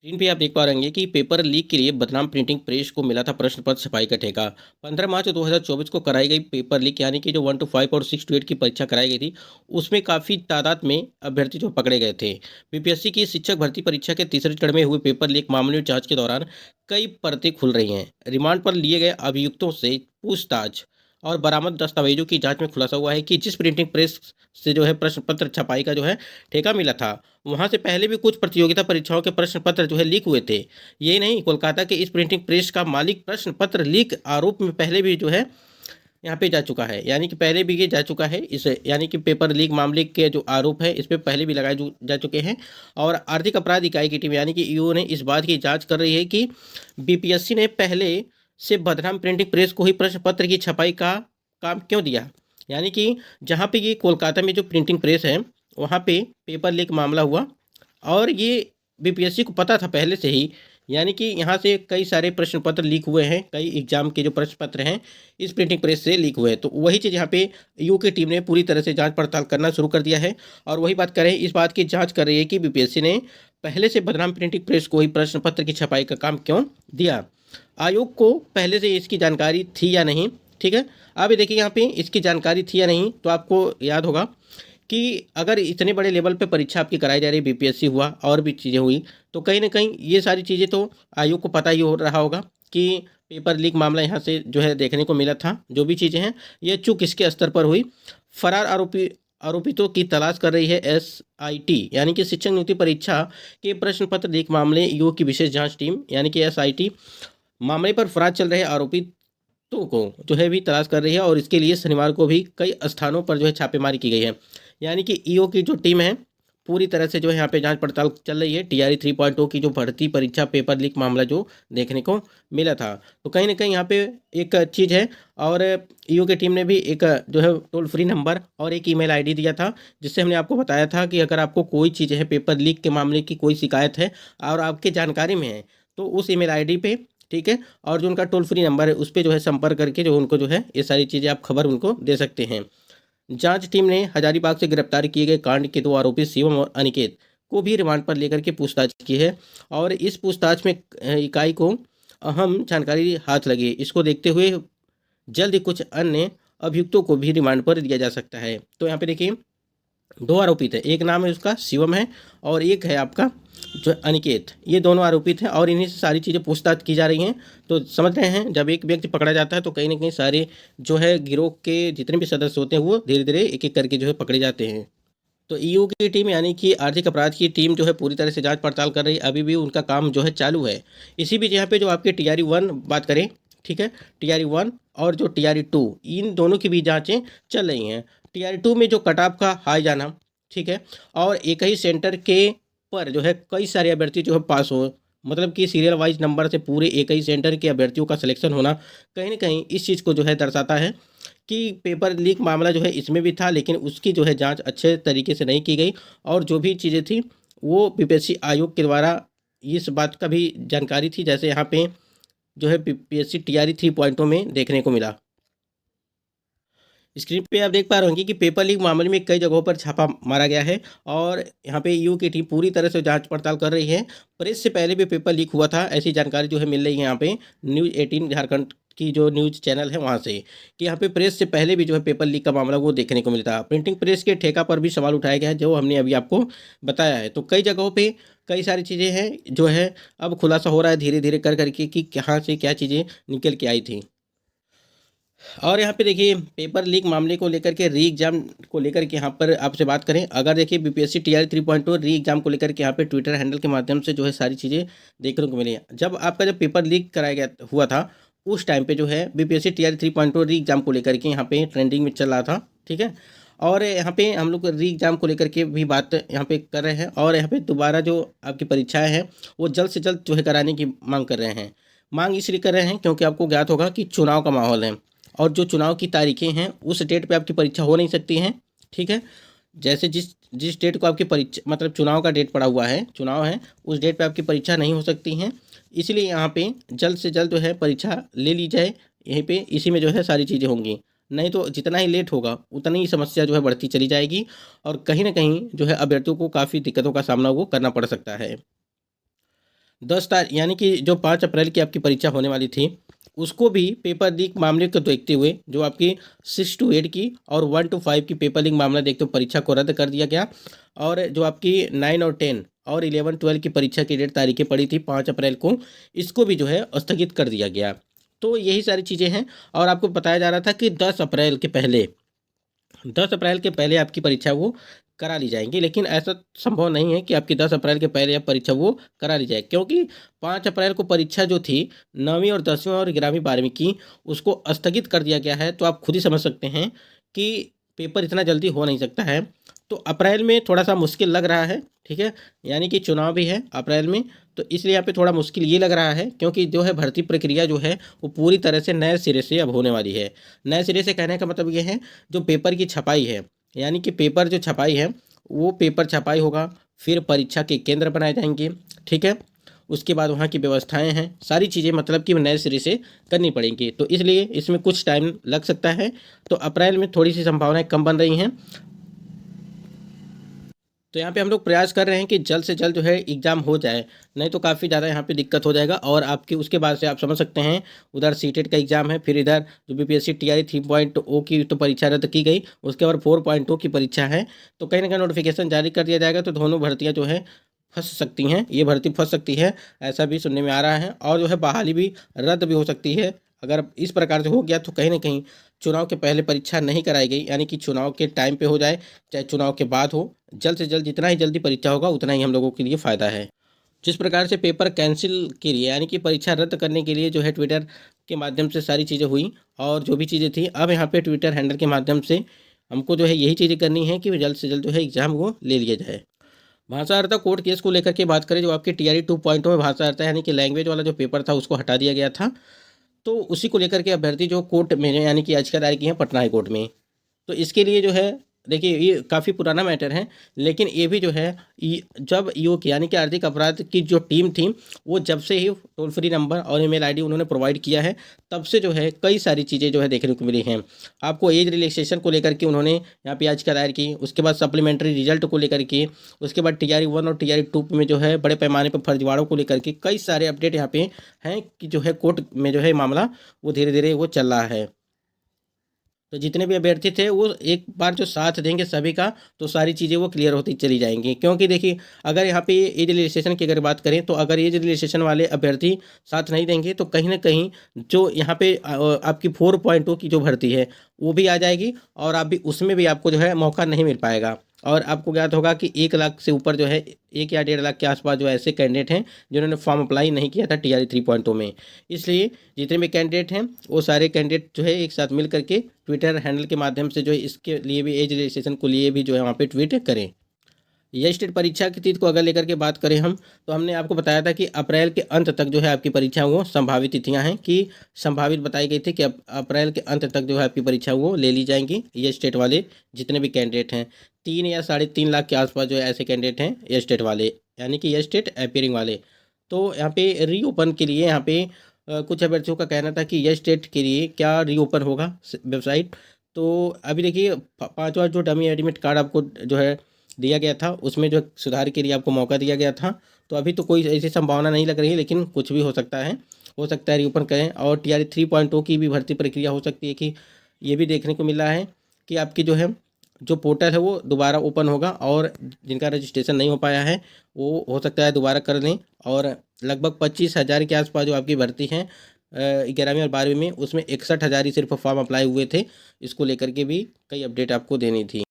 Screen पे आप देख पा रहे होंगे कि पेपर लीक के लिए बदनाम प्रिंटिंग प्रेस को मिला था प्रश्न पत्र छपाई का ठेका। 15 मार्च 2024 को कराई गई पेपर लीक यानी कि जो 1 to 5 और 6 to 8 की परीक्षा कराई गई थी, उसमें काफ़ी तादाद में अभ्यर्थी जो पकड़े गए थे। बीपीएससी की शिक्षक भर्ती परीक्षा के तीसरे चरण में हुए पेपर लीक मामले में जांच के दौरान कई परतें खुल रही हैं। रिमांड पर लिए गए अभियुक्तों से पूछताछ और बरामद दस्तावेजों की जांच में खुलासा हुआ है कि जिस प्रिंटिंग प्रेस से जो है प्रश्न पत्र छपाई का जो है ठेका मिला था, वहाँ से पहले भी कुछ प्रतियोगिता परीक्षाओं के प्रश्न पत्र जो है लीक हुए थे। यही नहीं, कोलकाता के इस प्रिंटिंग प्रेस का मालिक प्रश्न पत्र लीक आरोप में पहले भी जो है यहाँ पे जा चुका है, यानी कि पहले भी ये जा चुका है। इस यानी कि पेपर लीक मामले के जो आरोप है इस पे पहले भी लगाए जा चुके हैं। और आर्थिक अपराध इकाई की टीम यानी कि ईओ ने इस बात की जांच कर रही है कि बीपीएससी ने पहले से बदनाम प्रिंटिंग प्रेस को ही प्रश्न पत्र की छपाई का काम क्यों दिया। यानी कि जहाँ पे ये कोलकाता में जो प्रिंटिंग प्रेस है, वहाँ पे पेपर लीक मामला हुआ और ये बीपीएससी को पता था पहले से ही। यानी कि यहाँ से कई सारे प्रश्न पत्र लीक हुए हैं, कई एग्जाम के जो प्रश्न पत्र हैं इस प्रिंटिंग प्रेस से लीक हुए हैं। तो वही चीज़ यहाँ पे यू की टीम ने पूरी तरह से जांच पड़ताल करना शुरू कर दिया है। और वही बात करें, इस बात की जांच कर रही है कि बीपीएससी ने पहले से बदनाम प्रिंटिंग प्रेस को ही प्रश्न पत्र की छपाई का काम क्यों दिया। आयोग को पहले से इसकी जानकारी थी या नहीं। ठीक है, अब ये देखिए यहाँ पे इसकी जानकारी थी या नहीं, तो आपको याद होगा कि अगर इतने बड़े लेवल पे परीक्षा आपकी कराई जा रही, बीपीएससी हुआ और भी चीज़ें हुई, तो कहीं ना कहीं ये सारी चीज़ें तो आयोग को पता ही हो रहा होगा कि पेपर लीक मामला यहाँ से जो है देखने को मिला था। जो भी चीज़ें हैं ये चूक किसके स्तर पर हुई। फरार आरोपितों की तलाश कर रही है एसआईटी यानी कि शिक्षक नियुक्ति परीक्षा के प्रश्न पत्र लीक मामले ईओ की विशेष जांच टीम यानी कि एसआईटी मामले पर फरार चल रहे आरोपितों को जो है भी तलाश कर रही है। और इसके लिए शनिवार को भी कई स्थानों पर जो है छापेमारी की गई है। यानी कि ईओ की जो टीम है पूरी तरह से जो है यहाँ पे जांच पड़ताल चल रही है। टीआरई 3.0 की जो भर्ती परीक्षा पेपर लीक मामला जो देखने को मिला था, तो कहीं ना कहीं यहाँ पे एक चीज़ है। और ईओ की टीम ने भी एक जो है टोल फ्री नंबर और एक ईमेल आईडी दिया था, जिससे हमने आपको बताया था कि अगर आपको कोई चीज़ है पेपर लीक के मामले की कोई शिकायत है और आपके जानकारी में है, तो उस ईमेल आईडी पे, ठीक है, और जो उनका टोल फ्री नंबर है उस पर जो है संपर्क करके जो उनको जो है ये सारी चीज़ें आप खबर उनको दे सकते हैं। जांच टीम ने हजारीबाग से गिरफ्तार किए गए कांड के दो आरोपी शिवम और अनिकेत को भी रिमांड पर लेकर के पूछताछ की है। और इस पूछताछ में इकाई को अहम जानकारी हाथ लगी। इसको देखते हुए जल्द ही कुछ अन्य अभियुक्तों को भी रिमांड पर दिया जा सकता है। तो यहाँ पे देखिए दो आरोपित है, एक नाम है उसका शिवम है और एक है आपका जो अनिकेत। ये दोनों आरोपित हैं और इन्हीं से सारी चीज़ें पूछताछ की जा रही हैं। तो समझ रहे हैं, जब एक व्यक्ति पकड़ा जाता है तो कहीं ना कहीं सारे जो है गिरोह के जितने भी सदस्य होते हैं वो धीरे धीरे एक एक करके जो है पकड़े जाते हैं। तो ईयू की टीम यानी कि आर्थिक अपराध की टीम जो है पूरी तरह से जांच पड़ताल कर रही है। अभी भी उनका काम जो है चालू है। इसी बीच यहाँ पे जो आपके टीआरई 1 बात करें, ठीक है, टीआरई 1 और जो टीआरई 2 इन दोनों की भी जांचें चल रही हैं। टीआरई 2 में जो कट ऑफ का हाई जाना, ठीक है, और एक ही सेंटर के पर जो है कई सारे अभ्यर्थी जो है पास हो, मतलब कि सीरियल वाइज नंबर से पूरे एक ही सेंटर के अभ्यर्थियों का सिलेक्शन होना, कहीं ना कहीं इस चीज़ को जो है दर्शाता है कि पेपर लीक मामला जो है इसमें भी था, लेकिन उसकी जो है जांच अच्छे तरीके से नहीं की गई। और जो भी चीज़ें थी वो बीपीएससी आयोग के द्वारा इस बात का भी जानकारी थी, जैसे यहाँ पे जो है बीपीएससी टीआरई 3.0 में देखने को मिला। स्क्रीन पे आप देख पा रहे होंगे कि पेपर लीक मामले में कई जगहों पर छापा मारा गया है और यहाँ पे यू की टीम पूरी तरह से जांच पड़ताल कर रही है। प्रेस से पहले भी पेपर लीक हुआ था, ऐसी जानकारी जो है मिल रही है यहाँ पे न्यूज़ 18 झारखंड की जो न्यूज़ चैनल है वहाँ से, कि यहाँ पे प्रेस से पहले भी जो है पेपर लीक का मामला वो देखने को मिलता है। प्रिंटिंग प्रेस के ठेका पर भी सवाल उठाया गया है, जो हमने अभी आपको बताया है। तो कई जगहों पर कई सारी चीज़ें हैं जो है अब खुलासा हो रहा है धीरे धीरे कर करके कि कहाँ से क्या चीज़ें निकल के आई थी। और यहाँ पे देखिए पेपर लीक मामले को लेकर के री एग्जाम को लेकर के यहाँ पर आपसे बात करें, अगर देखिए बीपीएससी टीआरई 3.0 री एग्जाम को लेकर के यहाँ पे ट्विटर हैंडल के माध्यम से जो है सारी चीज़ें देखने को मिली हैं। जब पेपर लीक कराया गया हुआ था उस टाइम पे जो है बीपीएससी टीआरई 3.0 री एग्जाम को लेकर के यहाँ पे ट्रेंडिंग में चल रहा था, ठीक है। और यहाँ पे हम लोग री एग्जाम को लेकर के भी बात यहाँ पे कर रहे हैं और यहाँ पे दोबारा जो आपकी परीक्षाएं हैं वो जल्द से जल्द जो है कराने की मांग कर रहे हैं। मांग इसलिए कर रहे हैं क्योंकि आपको ज्ञात होगा कि चुनाव का माहौल है और जो चुनाव की तारीखें हैं उस डेट पे आपकी परीक्षा हो नहीं सकती हैं, ठीक है। जैसे जिस जिस डेट को आपकी परीक्षा मतलब चुनाव का डेट पड़ा हुआ है, चुनाव है, उस डेट पे आपकी परीक्षा नहीं हो सकती हैं। इसलिए यहाँ पे जल्द से जल्द जो है परीक्षा ले ली जाए। यहीं पे इसी में जो है सारी चीज़ें होंगी, नहीं तो जितना ही लेट होगा उतनी ही समस्या जो है बढ़ती चली जाएगी और कहीं ना कहीं जो है अभ्यर्थियों को काफ़ी दिक्कतों का सामना वो करना पड़ सकता है। 10 तारीख यानी कि जो 5 अप्रैल की आपकी परीक्षा होने वाली थी, उसको भी पेपर लीक मामले को देखते हुए जो आपकी 6 टू 8 की और 1 टू 5 की पेपर लीक मामला देखते हुए परीक्षा को रद्द कर दिया गया। और जो आपकी 9 और 10 और 11-12 की परीक्षा की डेट तारीखें पड़ी थी 5 अप्रैल को, इसको भी जो है स्थगित कर दिया गया। तो यही सारी चीज़ें हैं। और आपको बताया जा रहा था कि 10 अप्रैल के पहले आपकी परीक्षा वो करा ली जाएंगी, लेकिन ऐसा संभव नहीं है कि आपकी 10 अप्रैल के पहले आप परीक्षा वो करा ली जाए, क्योंकि 5 अप्रैल को परीक्षा जो थी 9वीं और 10वीं और 11वीं 12वीं की, उसको स्थगित कर दिया गया है। तो आप खुद ही समझ सकते हैं कि पेपर इतना जल्दी हो नहीं सकता है। तो अप्रैल में थोड़ा सा मुश्किल लग रहा है, ठीक है, यानी कि चुनाव भी है अप्रैल में, तो इसलिए यहाँ पे थोड़ा मुश्किल ये लग रहा है, क्योंकि जो है भर्ती प्रक्रिया जो है वो पूरी तरह से नए सिरे से अब होने वाली है। नए सिरे से कहने का मतलब ये है, जो पेपर की छपाई है, यानी कि पेपर जो छपाई है वो पेपर छपाई होगा, फिर परीक्षा के केंद्र बनाए जाएंगे, ठीक है, उसके बाद वहाँ की व्यवस्थाएं हैं, सारी चीज़ें मतलब कि नए सिरे से करनी पड़ेंगी, तो इसलिए इसमें कुछ टाइम लग सकता है। तो अप्रैल में थोड़ी सी संभावनाएं कम बन रही हैं। तो यहाँ पे हम लोग प्रयास कर रहे हैं कि जल्द से जल्द जो है एग्ज़ाम हो जाए, नहीं तो काफ़ी ज़्यादा यहाँ पे दिक्कत हो जाएगा। और आपकी उसके बाद से आप समझ सकते हैं, उधर सीटेट का एग्ज़ाम है, फिर इधर जो बीपीएससी टीआरई 3.0 की तो परीक्षा रद्द की गई, उसके बाद 4.0 की परीक्षा है। तो कहीं ना कहीं नोटिफिकेशन जारी कर दिया जाएगा, तो दोनों भर्तियाँ जो है फंस सकती हैं, ये भर्ती फंस सकती है, ऐसा भी सुनने में आ रहा है। और जो है बहाली भी रद्द भी हो सकती है। अगर इस प्रकार से हो गया तो कहीं ना कहीं चुनाव के पहले परीक्षा नहीं कराई गई, यानी कि चुनाव के टाइम पे हो जाए चाहे चुनाव के बाद हो, जल्द से जल्द जितना ही जल्दी परीक्षा होगा उतना ही हम लोगों के लिए फ़ायदा है। जिस प्रकार से पेपर कैंसिल के लिए यानी कि परीक्षा रद्द करने के लिए जो है ट्विटर के माध्यम से सारी चीज़ें हुई, और जो भी चीज़ें थी, अब यहाँ पे ट्विटर हैंडल के माध्यम से हमको जो है यही चीज़ें करनी है कि जल्द से जल्द जो है एग्ज़ाम वो ले लिया जाए। भाषार्ता कोर्ट केस को लेकर के बात करें, जो आपकी टीआरई 2.0 में भाषार्ता यानी कि लैंग्वेज वाला जो पेपर था उसको हटा दिया गया था, तो उसी को लेकर के अभ्यर्थी जो कोर्ट में यानी कि याचिका दायर की है पटना हाई कोर्ट में। तो इसके लिए जो है, देखिए ये काफ़ी पुराना मैटर है, लेकिन ये भी जो है जब ईओ की यानी कि आर्थिक अपराध की जो टीम थी, वो जब से ही टोल फ्री नंबर और ईमेल आईडी उन्होंने प्रोवाइड किया है, तब से जो है कई सारी चीज़ें जो है देखने को मिली हैं। आपको एज रिलैक्सेशन को लेकर के उन्होंने यहाँ पे याचिका दायर की, उसके बाद सप्लीमेंट्री रिजल्ट को लेकर के, उसके बाद टीआरई 1 और टीआरई 2 में जो है बड़े पैमाने पर फर्जीवाड़ों को लेकर के कई सारे अपडेट यहाँ पे हैं कि जो है कोर्ट में जो है मामला वो धीरे धीरे वो चल रहा है। तो जितने भी अभ्यर्थी थे वो एक बार जो साथ देंगे सभी का, तो सारी चीज़ें वो क्लियर होती चली जाएंगी। क्योंकि देखिए, अगर यहाँ पे एज रिलैक्सेशन की अगर बात करें, तो अगर एज रिलैक्सेशन वाले अभ्यर्थी साथ नहीं देंगे, तो कहीं ना कहीं जो यहाँ पे आपकी 4.0 की जो भर्ती है वो भी आ जाएगी, और आप भी उसमें भी आपको जो है मौका नहीं मिल पाएगा। और आपको ज्ञात होगा कि 1 लाख से ऊपर जो है, 1 या 1.5 लाख के आसपास जो ऐसे कैंडिडेट हैं जिन्होंने फॉर्म अप्लाई नहीं किया था टीआरई 3.0 में। इसलिए जितने भी कैंडिडेट हैं वो सारे कैंडिडेट जो है एक साथ मिल करके ट्विटर हैंडल के माध्यम से जो है इसके लिए भी एज रजिस्ट्रेशन को लिए भी जो है वहाँ पे ट्वीट करें। यह स्टेट परीक्षा की तिथि को अगर लेकर के बात करें हम, तो हमने आपको बताया था कि अप्रैल के अंत तक जो है आपकी परीक्षा वो संभावित तिथियां हैं, कि संभावित बताई गई थी कि अप्रैल के अंत तक जो है आपकी परीक्षा वो ले ली जाएंगी। ये स्टेट वाले जितने भी कैंडिडेट हैं, 3 या 3.5 लाख के आसपास जो है ऐसे कैंडिडेट हैं ये स्टेट वाले, यानी कि ये स्टेट अपेयरिंग वाले। तो यहाँ पे रीओपन के लिए यहाँ पे कुछ अभ्यर्थियों का कहना था कि यह स्टेट के लिए क्या रीओपन होगा वेबसाइट। तो अभी देखिए, 5वां जो डमी एडमिट कार्ड आपको जो है दिया गया था, उसमें जो सुधार के लिए आपको मौका दिया गया था। तो अभी तो कोई ऐसी संभावना नहीं लग रही है, लेकिन कुछ भी हो सकता है, रीओपन करें। और टीआरई 3.0 की भी भर्ती प्रक्रिया हो सकती है, कि ये भी देखने को मिला है कि आपकी जो है जो पोर्टल है वो दोबारा ओपन होगा, और जिनका रजिस्ट्रेशन नहीं हो पाया है वो हो सकता है दोबारा कर लें। और लगभग 25,000 के आसपास जो आपकी भर्ती है 11वीं और 12वीं में, उसमें 61,000 ही सिर्फ फॉर्म अप्लाई हुए थे। इसको लेकर के भी कई अपडेट आपको देनी थी।